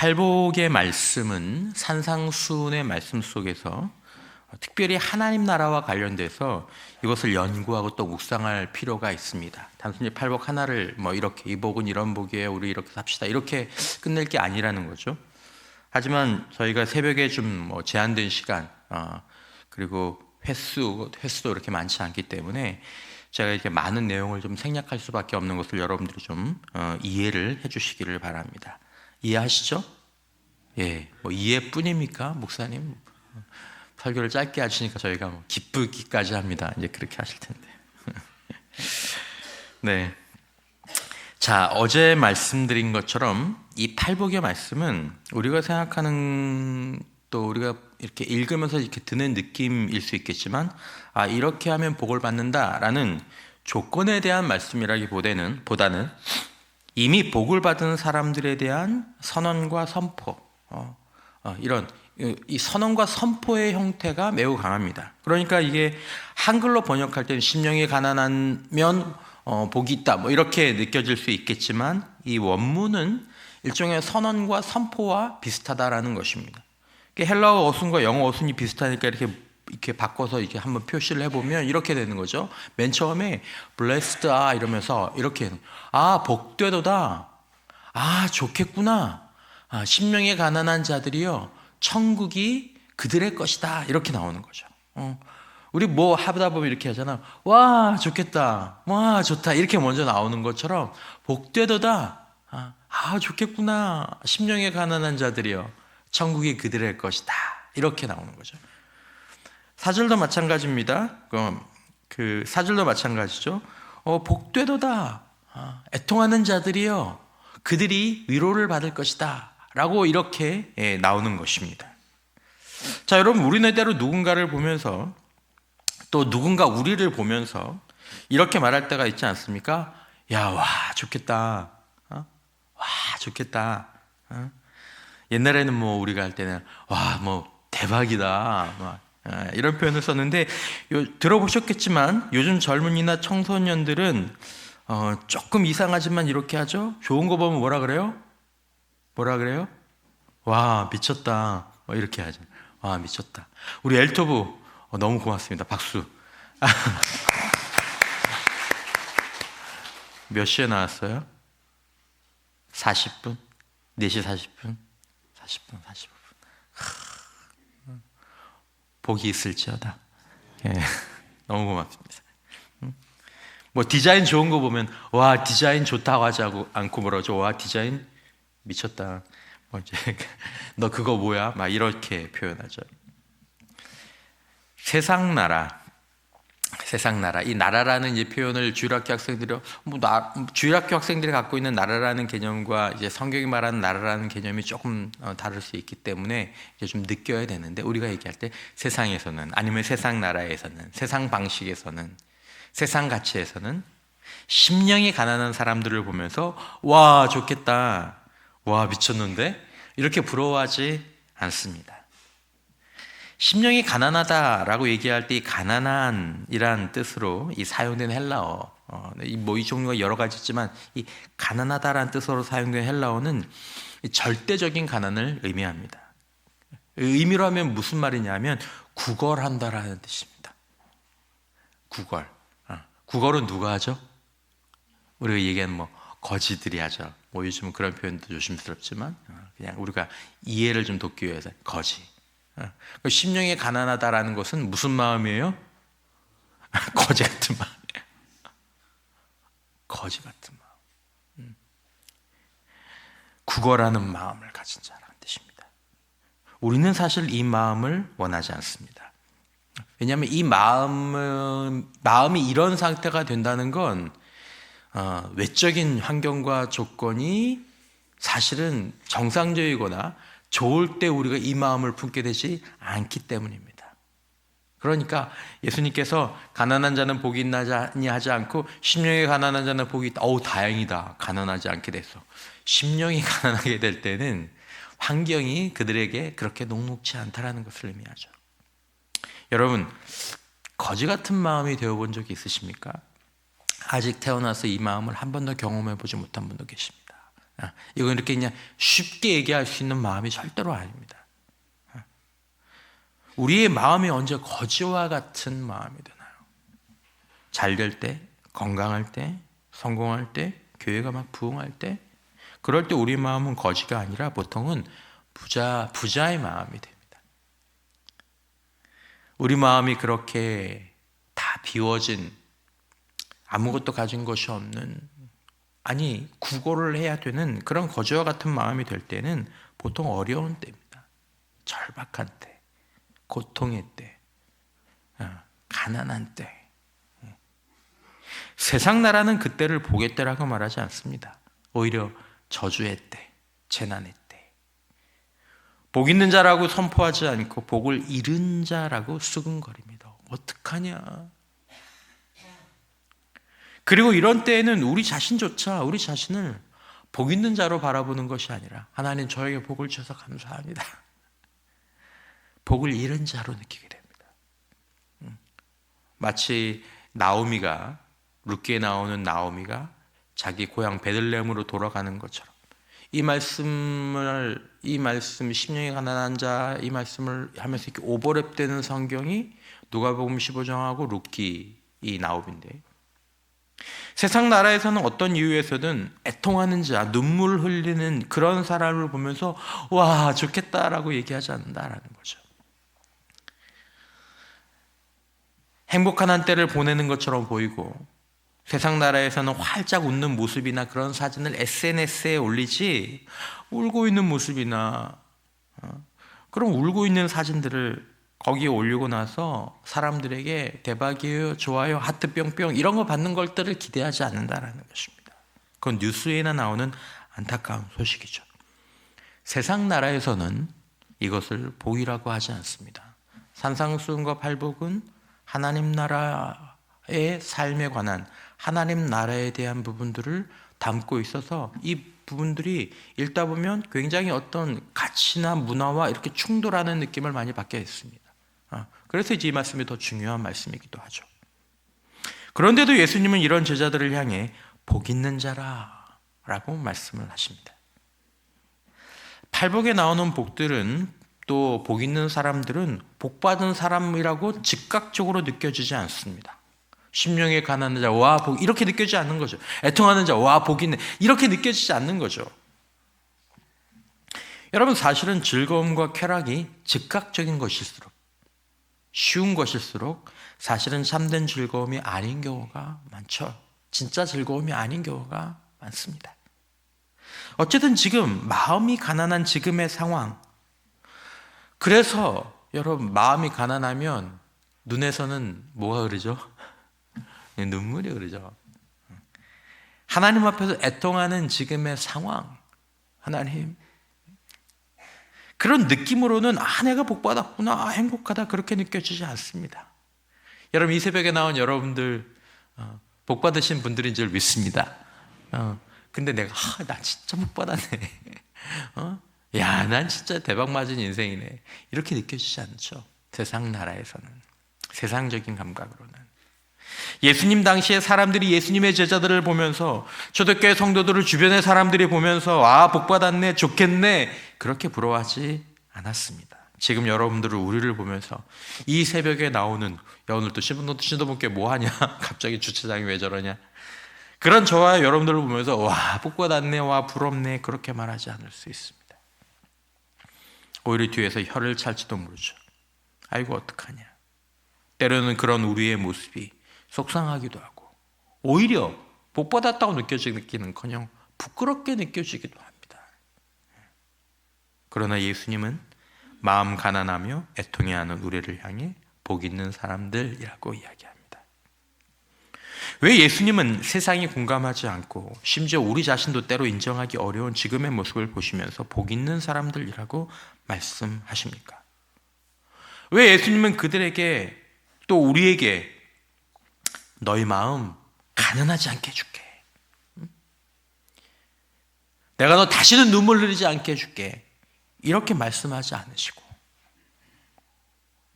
팔복의 말씀은 산상수훈의 말씀 속에서 특별히 하나님 나라와 관련돼서 이것을 연구하고 또 묵상할 필요가 있습니다. 단순히 팔복 하나를 이렇게 이 복은 이런 복이에요, 우리 이렇게 삽시다, 이렇게 끝낼 게 아니라는 거죠. 하지만 저희가 새벽에 좀 제한된 시간 그리고 횟수도 이렇게 많지 않기 때문에 제가 이렇게 많은 내용을 좀 생략할 수밖에 없는 것을 여러분들이 좀 이해를 해주시기를 바랍니다. 이해하시죠? 예, 이해뿐입니까, 목사님? 설교를 짧게 하시니까 저희가 기쁘기까지 합니다. 이제 그렇게 하실 텐데. 네. 자, 어제 말씀드린 것처럼 이 팔복의 말씀은 우리가 생각하는, 또 우리가 이렇게 읽으면서 이렇게 드는 느낌일 수 있겠지만, 이렇게 하면 복을 받는다라는 조건에 대한 말씀이라기보다는 이미 복을 받은 사람들에 대한 선언과 선포, 이런 이 선언과 선포의 형태가 매우 강합니다. 그러니까 이게 한글로 번역할 때는 심령이 가난하면 복이 있다, 이렇게 느껴질 수 있겠지만, 이 원문은 일종의 선언과 선포와 비슷하다라는 것입니다. 헬라어 어순과 영어 어순이 비슷하니까 이렇게 바꿔서 이렇게 한번 표시를 해보면 이렇게 되는 거죠. 맨 처음에 blessed are 이러면서 이렇게 복되도다, 좋겠구나, 심령이 가난한 자들이요 천국이 그들의 것이다, 이렇게 나오는 거죠. 우리 하다 보면 이렇게 하잖아. 와 좋겠다, 와 좋다, 이렇게 먼저 나오는 것처럼 복되도다, 좋겠구나, 심령이 가난한 자들이요 천국이 그들의 것이다, 이렇게 나오는 거죠. 사절도 마찬가지입니다. 그 사절도 마찬가지죠. 복되도다, 애통하는 자들이요 그들이 위로를 받을 것이다 라고 이렇게 나오는 것입니다. 자, 여러분, 우리는 때로 누군가를 보면서, 또 누군가 우리를 보면서 이렇게 말할 때가 있지 않습니까? 와 좋겠다, 와 좋겠다. 옛날에는 우리가 할 때는 와 대박이다, 이런 표현을 썼는데, 들어보셨겠지만 요즘 젊은이나 청소년들은 조금 이상하지만 이렇게 하죠. 좋은 거 보면 뭐라 그래요? 와 미쳤다, 이렇게 하죠. 와 미쳤다. 우리 엘토부 너무 고맙습니다. 박수. 몇 시에 나왔어요? 40분? 4시 40분? 40분, 45분. 복이 있을지어다. 예, 너무 고맙습니다. 디자인 좋은 거 보면 와 디자인 좋다고 하지 않고 뭐라죠? 와 디자인 미쳤다, 너 그거 뭐야? 이렇게 표현하죠. 세상 나라, 이 나라라는 이 표현을 주일학교 학생들이 갖고 있는 나라라는 개념과 이제 성경이 말하는 나라라는 개념이 조금 다를 수 있기 때문에 이제 좀 느껴야 되는데, 우리가 얘기할 때 세상에서는, 아니면 세상 나라에서는, 세상 방식에서는, 세상 가치에서는 심령이 가난한 사람들을 보면서 와 좋겠다, 와 미쳤는데, 이렇게 부러워하지 않습니다. 심령이 가난하다라고 얘기할 때 이 가난한이란 뜻으로 이 사용된 헬라어, 이 종류가 여러 가지 있지만 이 가난하다라는 뜻으로 사용된 헬라어는 절대적인 가난을 의미합니다. 의미로 하면 무슨 말이냐면 구걸한다라는 뜻입니다. 구걸은 누가 하죠? 우리가 얘기하는 거지들이 하죠. 요즘은 그런 표현도 조심스럽지만 그냥 우리가 이해를 좀 돕기 위해서 거지. 심령이 가난하다라는 것은 무슨 마음이에요? 거지 같은 마음이에요. 거지 같은 마음. 구걸하는 마음을 가진 자라는 뜻입니다. 우리는 사실 이 마음을 원하지 않습니다. 왜냐하면 이 마음이 이런 상태가 된다는 건 외적인 환경과 조건이 사실은 정상적이거나 좋을 때 우리가 이 마음을 품게 되지 않기 때문입니다. 그러니까 예수님께서 가난한 자는 복이 있나니 하지 않고 심령이 가난한 자는 복이 있다. 다행이다, 가난하지 않게 됐어. 심령이 가난하게 될 때는 환경이 그들에게 그렇게 녹록지 않다라는 것을 의미하죠. 여러분, 거지 같은 마음이 되어본 적이 있으십니까? 아직 태어나서 이 마음을 한 번도 경험해보지 못한 분도 계십니다. 이건 이렇게 그냥 쉽게 얘기할 수 있는 마음이 절대로 아닙니다. 우리의 마음이 언제 거지와 같은 마음이 되나요? 잘 될 때, 건강할 때, 성공할 때, 교회가 막 부흥할 때, 그럴 때 우리 마음은 거지가 아니라 보통은 부자의 마음이 됩니다. 우리 마음이 그렇게 다 비워진, 아무것도 가진 것이 없는, 아니 구걸을 해야 되는 그런 거지와 같은 마음이 될 때는 보통 어려운 때입니다. 절박한 때, 고통의 때, 가난한 때. 세상 나라는 그때를 복의 때라고 말하지 않습니다. 오히려 저주의 때, 재난의 때. 복 있는 자라고 선포하지 않고 복을 잃은 자라고 수근거립니다. 어떡하냐. 그리고 이런 때에는 우리 자신조차 우리 자신을 복 있는 자로 바라보는 것이 아니라 하나님 저에게 복을 주셔서 감사합니다. 복을 잃은 자로 느끼게 됩니다. 마치 나오미가, 룻기에 나오는 나오미가 자기 고향 베들레헴으로 돌아가는 것처럼 이 말씀 심령이 가난한 자 이 말씀을 하면서 이렇게 오버랩되는 성경이 누가복음 15장하고 룻기 이 나오미인데, 세상 나라에서는 어떤 이유에서든 애통하는 자, 눈물 흘리는 그런 사람을 보면서 와 좋겠다라고 얘기하지 않는다라는 거죠. 행복한 한때를 보내는 것처럼 보이고 세상 나라에서는 활짝 웃는 모습이나 그런 사진을 SNS에 올리지, 울고 있는 모습이나 그런 울고 있는 사진들을 거기에 올리고 나서 사람들에게 대박이에요, 좋아요, 하트 뿅뿅 이런 거 받는 것들을 기대하지 않는다라는 것입니다. 그건 뉴스에나 나오는 안타까운 소식이죠. 세상 나라에서는 이것을 복이라고 하지 않습니다. 산상수훈과 팔복은 하나님 나라의 삶에 관한, 하나님 나라에 대한 부분들을 담고 있어서 이 부분들이 읽다 보면 굉장히 어떤 가치나 문화와 이렇게 충돌하는 느낌을 많이 받게 했습니다. 그래서 이제 이 말씀이 더 중요한 말씀이기도 하죠. 그런데도 예수님은 이런 제자들을 향해 복 있는 자라라고 말씀을 하십니다. 팔복에 나오는 복들은, 또 복 있는 사람들은 복 받은 사람이라고 즉각적으로 느껴지지 않습니다. 심령에 가난한 자, 와 복, 이렇게 느껴지지 않는 거죠. 애통하는 자, 와 복 있네, 이렇게 느껴지지 않는 거죠. 여러분, 사실은 즐거움과 쾌락이 즉각적인 것일수록, 쉬운 것일수록 사실은 참된 즐거움이 아닌 경우가 많죠. 진짜 즐거움이 아닌 경우가 많습니다. 어쨌든 지금 마음이 가난한 지금의 상황, 그래서 여러분 마음이 가난하면 눈에서는 뭐가 흐르죠? 눈물이 흐르죠. 하나님 앞에서 애통하는 지금의 상황, 하나님, 그런 느낌으로는 내가 복받았구나, 행복하다, 그렇게 느껴지지 않습니다. 여러분, 이 새벽에 나온 여러분들 복받으신 분들인 줄 믿습니다. 근데 내가 나 진짜 복받았네, 야, 난 진짜 대박 맞은 인생이네, 이렇게 느껴지지 않죠. 세상 나라에서는, 세상적인 감각으로는. 예수님 당시에 사람들이 예수님의 제자들을 보면서, 초대교회 성도들을 주변의 사람들이 보면서 복받았네, 좋겠네, 그렇게 부러워하지 않았습니다. 지금 여러분들은 우리를 보면서 이 새벽에 나오는, 야 오늘 또 신도분께 뭐하냐, 갑자기 주차장이 왜 저러냐, 그런 저와 여러분들을 보면서 와 복받았네, 와 부럽네, 그렇게 말하지 않을 수 있습니다. 오히려 뒤에서 혀를 찰지도 모르죠. 아이고 어떡하냐. 때로는 그런 우리의 모습이 속상하기도 하고, 오히려 복받았다고 느껴지기는커녕 부끄럽게 느껴지기도 합니다. 그러나 예수님은 마음 가난하며 애통해하는 우리를 향해 복 있는 사람들이라고 이야기합니다. 왜 예수님은 세상이 공감하지 않고 심지어 우리 자신도 때로 인정하기 어려운 지금의 모습을 보시면서 복 있는 사람들이라고 말씀하십니까? 왜 예수님은 그들에게, 또 우리에게 너희 마음 가난하지 않게 해줄게, 내가 너 다시는 눈물 흘리지 않게 해줄게, 이렇게 말씀하지 않으시고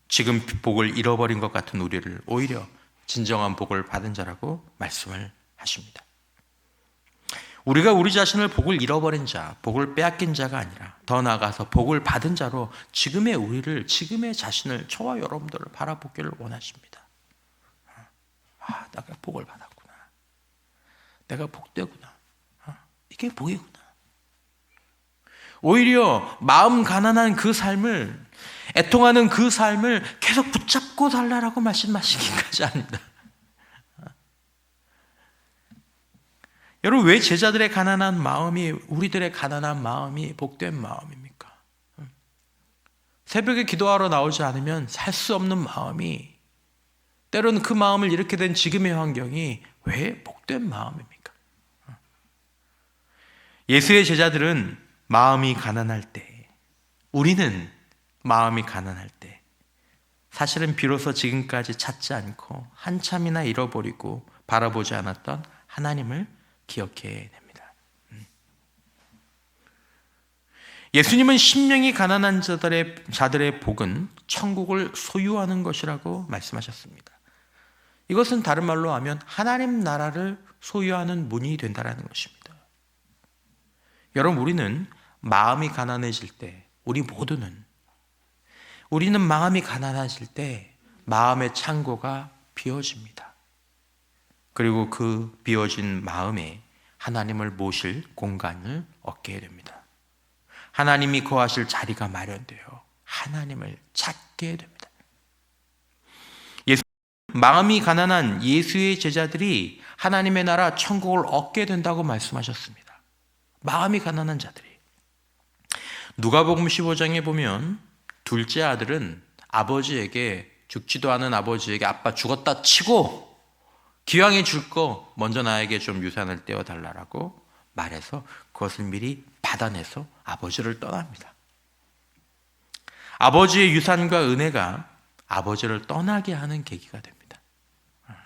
지금 복을 잃어버린 것 같은 우리를 오히려 진정한 복을 받은 자라고 말씀을 하십니다. 우리가 우리 자신을 복을 잃어버린 자, 복을 빼앗긴 자가 아니라 더 나아가서 복을 받은 자로 지금의 우리를, 지금의 자신을, 저와 여러분들을 바라보기를 원하십니다. 내가 복을 받았구나. 내가 복되구나. 이게 복이구나. 오히려 마음 가난한 그 삶을, 애통하는 그 삶을 계속 붙잡고 살라라고 말씀하시기까지 합니다. 여러분, 왜 제자들의 가난한 마음이, 우리들의 가난한 마음이 복된 마음입니까? 새벽에 기도하러 나오지 않으면 살 수 없는 마음이, 때로는 그 마음을 잃게 된 지금의 환경이 왜 복된 마음입니까? 예수의 제자들은 마음이 가난할 때, 우리는 마음이 가난할 때, 사실은 비로소 지금까지 찾지 않고 한참이나 잃어버리고 바라보지 않았던 하나님을 기억해야 됩니다. 예수님은 심령이 가난한 자들의 복은 천국을 소유하는 것이라고 말씀하셨습니다. 이것은 다른 말로 하면 하나님 나라를 소유하는 문이 된다는 것입니다. 여러분, 우리는 마음이 가난해질 때, 우리는 마음이 가난해질 때 마음의 창고가 비어집니다. 그리고 그 비어진 마음에 하나님을 모실 공간을 얻게 됩니다. 하나님이 거하실 자리가 마련되어 하나님을 찾게 됩니다. 마음이 가난한 예수의 제자들이 하나님의 나라 천국을 얻게 된다고 말씀하셨습니다. 마음이 가난한 자들이. 누가복음 15장에 보면 둘째 아들은 아버지에게, 죽지도 않은 아버지에게 아빠 죽었다 치고 기왕에 줄 거 먼저 나에게 좀 유산을 떼어달라고 말해서 그것을 미리 받아내서 아버지를 떠납니다. 아버지의 유산과 은혜가 아버지를 떠나게 하는 계기가 됩니다.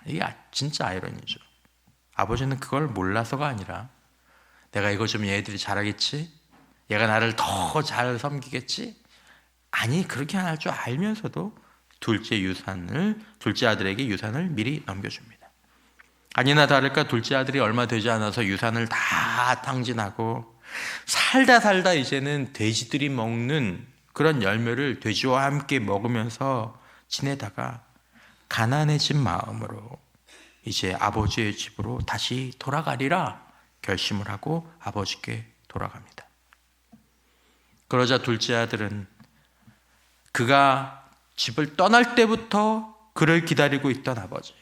이게 진짜 아이러니죠. 아버지는 그걸 몰라서가 아니라 내가 이거 좀 얘들이 잘하겠지? 얘가 나를 더 잘 섬기겠지? 아니, 그렇게 안 할 줄 알면서도 둘째 아들에게 유산을 미리 넘겨줍니다. 아니나 다를까 둘째 아들이 얼마 되지 않아서 유산을 다 탕진하고 살다 이제는 돼지들이 먹는 그런 열매를 돼지와 함께 먹으면서 지내다가 가난해진 마음으로 이제 아버지의 집으로 다시 돌아가리라 결심을 하고 아버지께 돌아갑니다. 그러자 둘째 아들은 그가 집을 떠날 때부터 그를 기다리고 있던 아버지,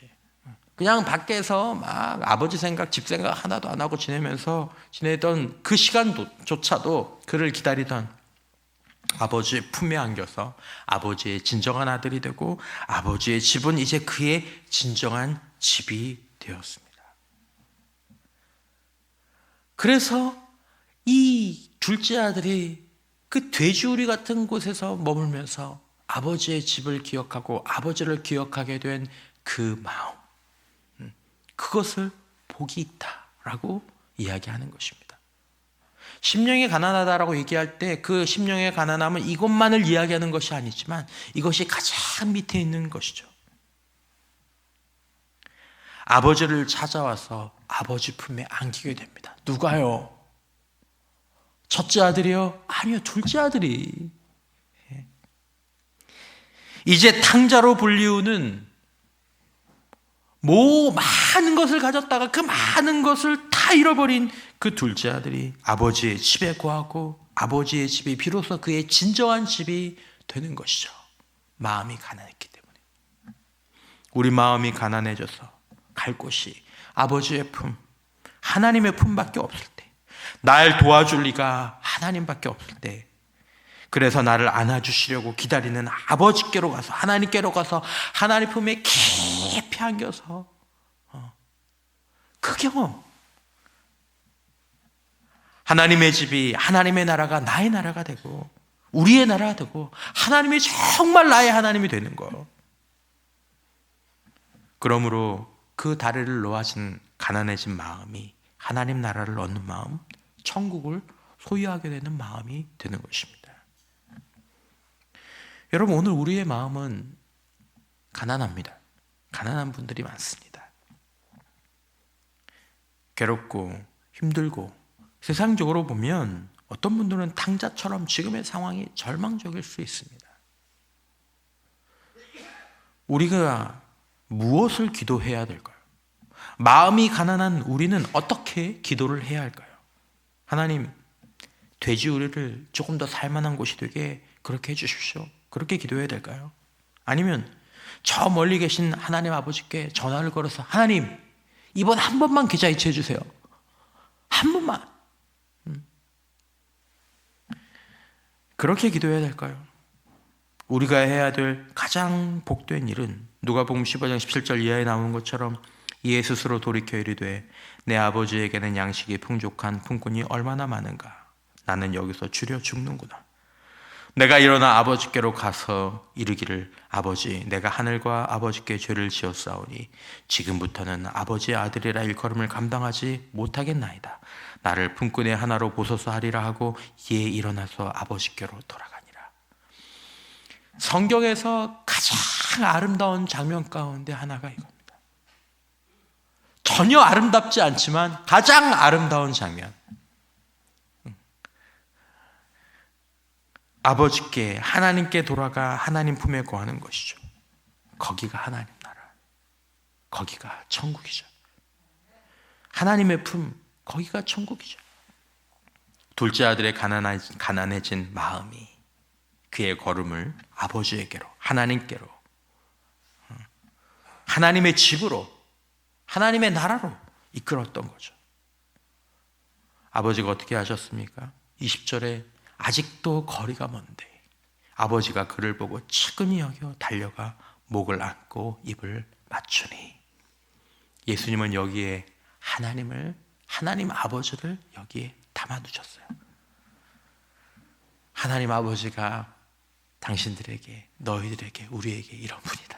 그냥 밖에서 막 아버지 생각, 집 생각 하나도 안 하고 지내던 그 시간조차도 그를 기다리던 아버지의 품에 안겨서 아버지의 진정한 아들이 되고 아버지의 집은 이제 그의 진정한 집이 되었습니다. 그래서 이 둘째 아들이 그 돼지우리 같은 곳에서 머물면서 아버지의 집을 기억하고 아버지를 기억하게 된 그 마음, 그것을 복이 있다라고 이야기하는 것입니다. 심령이 가난하다라고 얘기할 때 그 심령의 가난함은 이것만을 이야기하는 것이 아니지만 이것이 가장 밑에 있는 것이죠. 아버지를 찾아와서 아버지 품에 안기게 됩니다. 누가요? 첫째 아들이요? 아니요, 둘째 아들이. 이제 탕자로 불리우는 많은 것을 가졌다가 그 많은 것을 다 잃어버린 그 둘째 아들이 아버지의 집에 거하고 아버지의 집이 비로소 그의 진정한 집이 되는 것이죠. 마음이 가난했기 때문에. 우리 마음이 가난해져서 갈 곳이 아버지의 품, 하나님의 품밖에 없을 때, 날 도와줄 리가 하나님밖에 없을 때, 그래서 나를 안아주시려고 기다리는 아버지께로 가서, 하나님께로 가서 하나님 품에 깊이 안겨서 그 경험, 하나님의 집이, 하나님의 나라가 나의 나라가 되고 우리의 나라가 되고 하나님이 정말 나의 하나님이 되는 거. 그러므로 그 다리를 놓아진 가난해진 마음이 하나님 나라를 얻는 마음, 천국을 소유하게 되는 마음이 되는 것입니다. 여러분, 오늘 우리의 마음은 가난합니다. 가난한 분들이 많습니다. 괴롭고 힘들고 세상적으로 보면 어떤 분들은 탕자처럼 지금의 상황이 절망적일 수 있습니다. 우리가 무엇을 기도해야 될까요? 마음이 가난한 우리는 어떻게 기도를 해야 할까요? 하나님, 돼지우리를 조금 더 살만한 곳이 되게 그렇게 해주십시오. 그렇게 기도해야 될까요? 아니면 저 멀리 계신 하나님 아버지께 전화를 걸어서 하나님, 이번 한 번만 계좌 이체해 주세요. 한 번만. 그렇게 기도해야 될까요? 우리가 해야 될 가장 복된 일은 누가복음 15장 17절 이하에 나오는 것처럼 이에 스스로 돌이켜 이르되 내 아버지에게는 양식이 풍족한 품꾼이 얼마나 많은가. 나는 여기서 줄여 죽는구나. 내가 일어나 아버지께로 가서 이르기를 아버지, 내가 하늘과 아버지께 죄를 지었사오니 지금부터는 아버지의 아들이라 일컬음을 감당하지 못하겠나이다. 나를 품꾼의 하나로 보소서 하리라 하고 이에 일어나서 아버지께로 돌아가니라. 성경에서 가장 아름다운 장면 가운데 하나가 이겁니다. 전혀 아름답지 않지만 가장 아름다운 장면. 아버지께, 하나님께 돌아가 하나님 품에 거하는 것이죠. 거기가 하나님 나라, 거기가 천국이죠. 하나님의 품, 거기가 천국이죠. 둘째 아들의 가난해진 마음이 그의 걸음을 아버지에게로, 하나님께로, 하나님의 집으로, 하나님의 나라로 이끌었던 거죠. 아버지가 어떻게 하셨습니까? 20절에 아직도 거리가 먼데 아버지가 그를 보고 측은히 여겨 달려가 목을 안고 입을 맞추니. 예수님은 여기에 하나님 아버지를 여기에 담아두셨어요. 하나님 아버지가 당신들에게, 너희들에게, 우리에게 이런 분이다.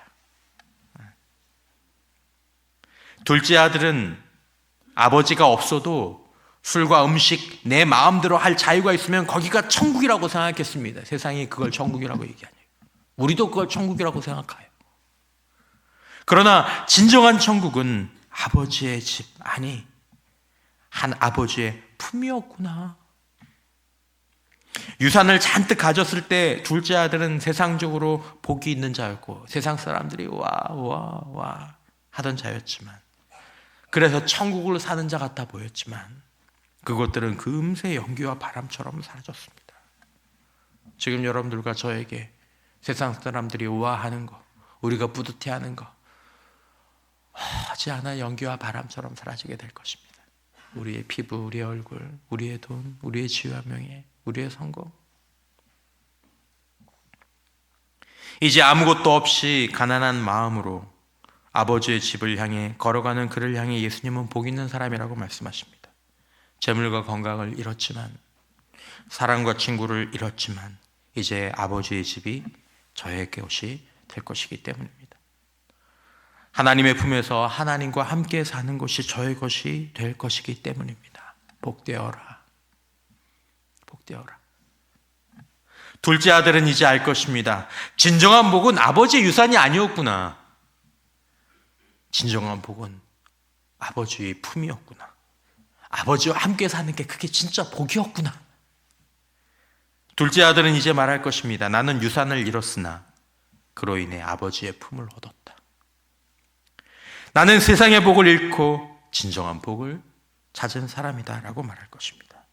둘째 아들은 아버지가 없어도 술과 음식 내 마음대로 할 자유가 있으면 거기가 천국이라고 생각했습니다. 세상이 그걸 천국이라고 얘기하니까 우리도 그걸 천국이라고 생각해요. 그러나 진정한 천국은 아버지의 집, 아니 한 아버지의 품이었구나. 유산을 잔뜩 가졌을 때 둘째 아들은 세상적으로 복이 있는 자였고 세상 사람들이 와 하던 자였지만, 그래서 천국을 사는 자 같아 보였지만 그것들은 금세 연기와 바람처럼 사라졌습니다. 지금 여러분들과 저에게 세상 사람들이 우아하는 거, 우리가 뿌듯해하는 거 하지 않아 연기와 바람처럼 사라지게 될 것입니다. 우리의 피부, 우리의 얼굴, 우리의 돈, 우리의 지위와 명예, 우리의 성공. 이제 아무것도 없이 가난한 마음으로 아버지의 집을 향해 걸어가는 그를 향해 예수님은 복 있는 사람이라고 말씀하십니다. 재물과 건강을 잃었지만, 사랑과 친구를 잃었지만 이제 아버지의 집이 저의 것이 될 것이기 때문입니다. 하나님의 품에서 하나님과 함께 사는 것이 저의 것이 될 것이기 때문입니다. 복되어라, 복되어라. 둘째 아들은 이제 알 것입니다. 진정한 복은 아버지의 유산이 아니었구나. 진정한 복은 아버지의 품이었구나. 아버지와 함께 사는 게 그게 진짜 복이었구나. 둘째 아들은 이제 말할 것입니다. 나는 유산을 잃었으나 그로 인해 아버지의 품을 얻었다. 나는 세상의 복을 잃고 진정한 복을 찾은 사람이다 라고 말할 것입니다.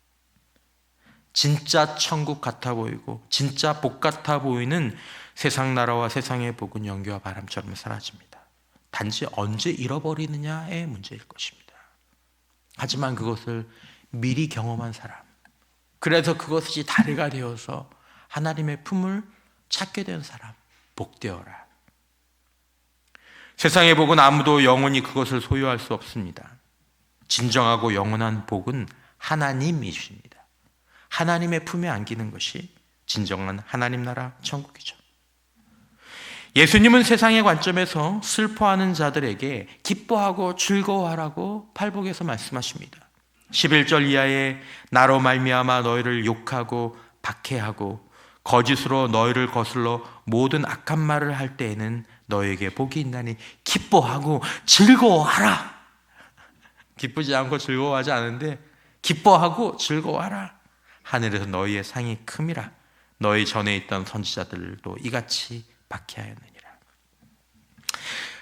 진짜 천국 같아 보이고 진짜 복 같아 보이는 세상 나라와 세상의 복은 연기와 바람처럼 사라집니다. 단지 언제 잃어버리느냐의 문제일 것입니다. 하지만 그것을 미리 경험한 사람, 그래서 그것이 다리가 되어서 하나님의 품을 찾게 된 사람, 복되어라. 세상의 복은 아무도 영원히 그것을 소유할 수 없습니다. 진정하고 영원한 복은 하나님이십니다. 하나님의 품에 안기는 것이 진정한 하나님 나라 천국이죠. 예수님은 세상의 관점에서 슬퍼하는 자들에게 기뻐하고 즐거워하라고 팔복에서 말씀하십니다. 11절 이하에 나로 말미암아 너희를 욕하고 박해하고 거짓으로 너희를 거슬러 모든 악한 말을 할 때에는 너에게 복이 있나니 기뻐하고 즐거워하라. 기쁘지 않고 즐거워하지 않은데 기뻐하고 즐거워하라. 하늘에서 너희의 상이 큼이라. 너희 전에 있던 선지자들도 이같이 박해하였느니라.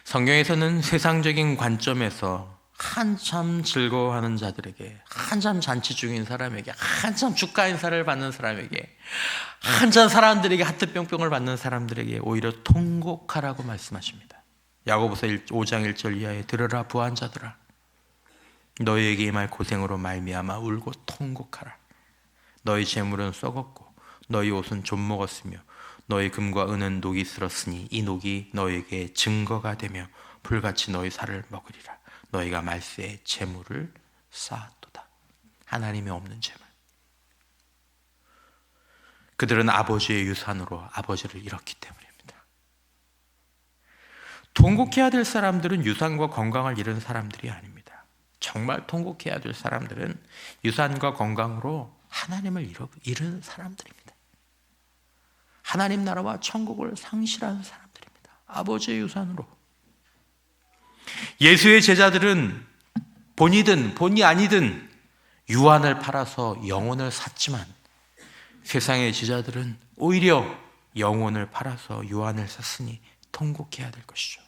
성경에서는 세상적인 관점에서 한참 즐거워하는 자들에게, 한참 잔치 중인 사람에게, 한참 주가 인사를 받는 사람에게, 한참 사람들에게 하트 뿅뿅을 받는 사람들에게 오히려 통곡하라고 말씀하십니다. 야고보서 5장 1절 이하에 들으라 부한 자들아, 너희에게 임할 고생으로 말미암아 울고 통곡하라. 너희 재물은 썩었고 너희 옷은 좀 먹었으며 너희 금과 은은 녹이 슬었으니 이 녹이 너희에게 증거가 되며 불같이 너희 살을 먹으리라. 너희가 말세에 재물을 쌓았도다. 하나님이 없는 재물. 그들은 아버지의 유산으로 아버지를 잃었기 때문입니다. 통곡해야 될 사람들은 유산과 건강을 잃은 사람들이 아닙니다. 정말 통곡해야 될 사람들은 유산과 건강으로 하나님을 잃은 사람들입니다. 하나님 나라와 천국을 상실한 사람들입니다. 아버지의 유산으로. 예수의 제자들은 본이든 본이 아니든 유한을 팔아서 영혼을 샀지만 세상의 제자들은 오히려 영혼을 팔아서 유한을 샀으니 통곡해야 될 것이죠.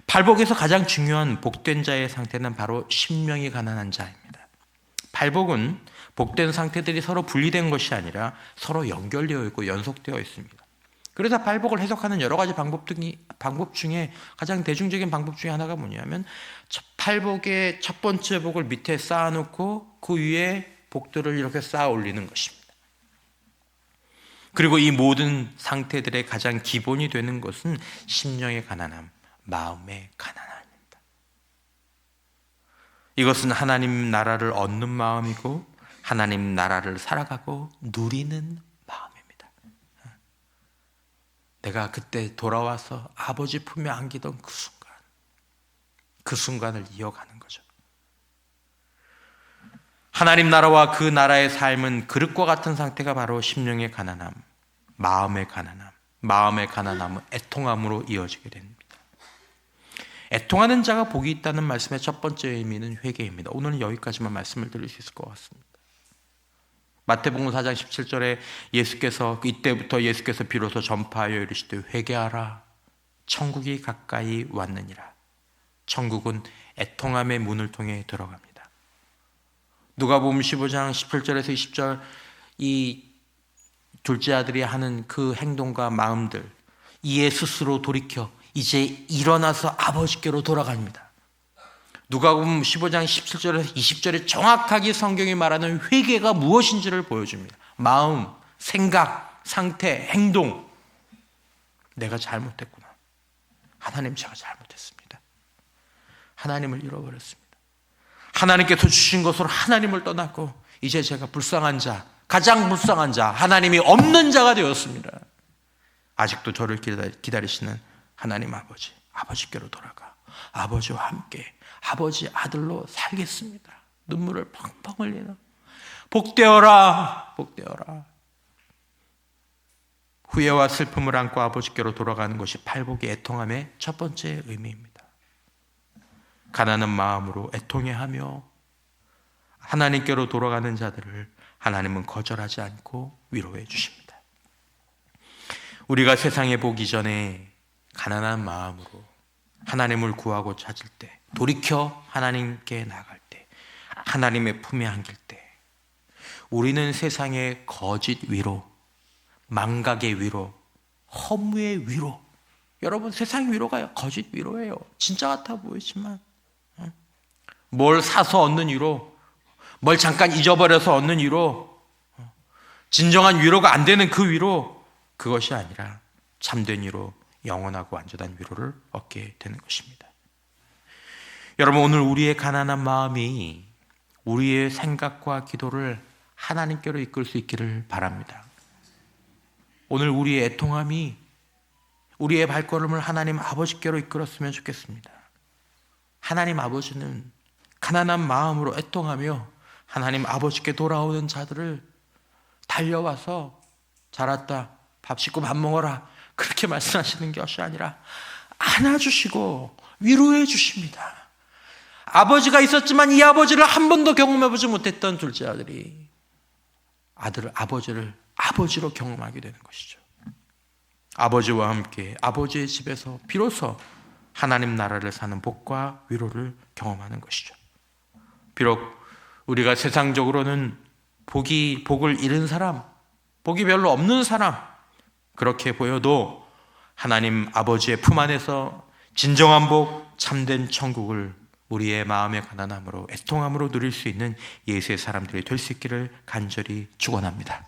팔복에서 가장 중요한 복된 자의 상태는 바로 심령이 가난한 자입니다. 팔복은 복된 상태들이 서로 분리된 것이 아니라 서로 연결되어 있고 연속되어 있습니다. 그래서 팔복을 해석하는 여러 가지 방법 중에 가장 대중적인 방법 중에 하나가 뭐냐면 팔복의 첫 번째 복을 밑에 쌓아놓고 그 위에 복들을 이렇게 쌓아 올리는 것입니다. 그리고 이 모든 상태들의 가장 기본이 되는 것은 심령의 가난함, 마음의 가난함입니다. 이것은 하나님 나라를 얻는 마음이고 하나님 나라를 살아가고 누리는 마음입니다. 내가 그때 돌아와서 아버지 품에 안기던 그 순간을 이어가는 거죠. 하나님 나라와 그 나라의 삶은 그릇과 같은 상태가 바로 심령의 가난함, 마음의 가난함, 마음의 가난함은 애통함으로 이어지게 됩니다. 애통하는 자가 복이 있다는 말씀의 첫 번째 의미는 회개입니다. 오늘은 여기까지만 말씀을 드릴 수 있을 것 같습니다. 마태복음 4장 17절에 이때부터 예수께서 비로소 전파하여 이르시되 회개하라 천국이 가까이 왔느니라. 천국은 애통함의 문을 통해 들어갑니다. 누가복음 15장 18절에서 20절 이 둘째 아들이 하는 그 행동과 마음들, 이에 스스로 돌이켜 이제 일어나서 아버지께로 돌아갑니다. 누가복음 15장 17절에서 20절에 정확하게 성경이 말하는 회개가 무엇인지를 보여줍니다. 마음, 생각, 상태, 행동. 내가 잘못했구나. 하나님, 제가 잘못했습니다. 하나님을 잃어버렸습니다. 하나님께서 주신 것으로 하나님을 떠났고 이제 제가 불쌍한 자, 가장 불쌍한 자, 하나님이 없는 자가 되었습니다. 아직도 저를 기다리시는 하나님 아버지께로 돌아가 아버지와 함께 아버지 아들로 살겠습니다. 눈물을 펑펑 흘리는 복되어라, 복되어라. 후회와 슬픔을 안고 아버지께로 돌아가는 것이 팔복의 애통함의 첫 번째 의미입니다. 가난한 마음으로 애통해하며 하나님께로 돌아가는 자들을 하나님은 거절하지 않고 위로해 주십니다. 우리가 세상에 보기 전에 가난한 마음으로 하나님을 구하고 찾을 때, 돌이켜 하나님께 나갈 때, 하나님의 품에 안길 때, 우리는 세상의 거짓 위로, 망각의 위로, 허무의 위로, 여러분 세상 위로가 거짓 위로예요. 진짜 같아 보이지만 뭘 사서 얻는 위로, 뭘 잠깐 잊어버려서 얻는 위로, 진정한 위로가 안 되는 그 위로, 그것이 아니라 참된 위로, 영원하고 완전한 위로를 얻게 되는 것입니다. 여러분, 오늘 우리의 가난한 마음이 우리의 생각과 기도를 하나님께로 이끌 수 있기를 바랍니다. 오늘 우리의 애통함이 우리의 발걸음을 하나님 아버지께로 이끌었으면 좋겠습니다. 하나님 아버지는 가난한 마음으로 애통하며 하나님 아버지께 돌아오는 자들을 달려와서 잘 왔다, 밥 씻고 밥 먹어라, 그렇게 말씀하시는 것이 아니라 안아주시고 위로해 주십니다. 아버지가 있었지만 이 아버지를 한 번도 경험해보지 못했던 둘째 아들이 아버지를 아버지로 경험하게 되는 것이죠. 아버지와 함께 아버지의 집에서 비로소 하나님 나라를 사는 복과 위로를 경험하는 것이죠. 비록 우리가 세상적으로는 복을 잃은 사람, 복이 별로 없는 사람 그렇게 보여도 하나님 아버지의 품 안에서 진정한 복, 참된 천국을 우리의 마음의 가난함으로 애통함으로 누릴 수 있는 예수의 사람들이 될 수 있기를 간절히 축원합니다.